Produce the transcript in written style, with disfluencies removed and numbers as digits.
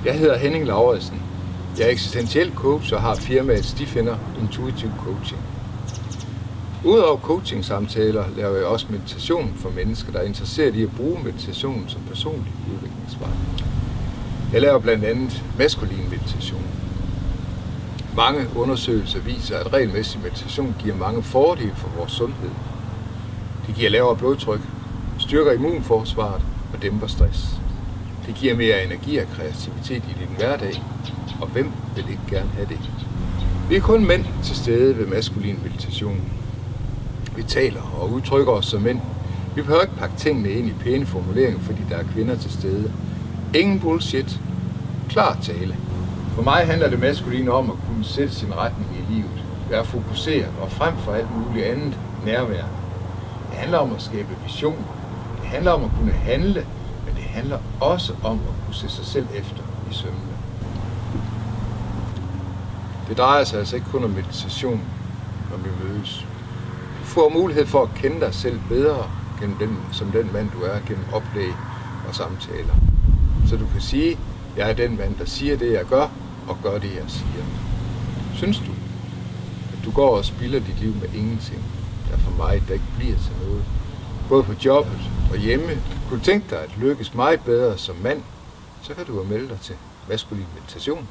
Jeg hedder Henning Lauridsen. Jeg er eksistentiel coach og har firmaet Stifinder Intuitive Coaching. Udover coaching-samtaler laver jeg også meditation for mennesker, der er interesseret i at bruge meditation som personlig udviklingsvej. Jeg laver blandt andet maskulin meditation. Mange undersøgelser viser, at regelmæssig meditation giver mange fordele for vores sundhed. Det giver lavere blodtryk, styrker immunforsvaret og dæmper stress. Det giver mere energi og kreativitet i din hverdag, og hvem vil ikke gerne have det? Vi er kun mænd til stede ved maskulin meditation. Vi taler og udtrykker os som mænd. Vi behøver ikke pakke tingene ind i pæne formuleringer, fordi der er kvinder til stede. Ingen bullshit. Klar tale. For mig handler det maskuline om at kunne sætte sin retning i livet. Være fokuseret og frem for alt muligt andet nærværende. Det handler om at skabe vision. Det handler om at kunne handle, men det handler også om at kunne se sig selv efter i sømmene. Det drejer sig altså ikke kun om meditation, når vi mødes. Du får mulighed for at kende dig selv bedre som den mand du er, gennem oplæg og samtaler. Så du kan sige, jeg er den mand, der siger det, jeg gør, og gør det, jeg siger. Synes du, at du går og spilder dit liv med ingenting, der for mig, der ikke bliver til noget? Både på jobbet og hjemme. Kunne du tænke dig at lykkes meget bedre som mand, så kan du melde dig til maskulin meditation.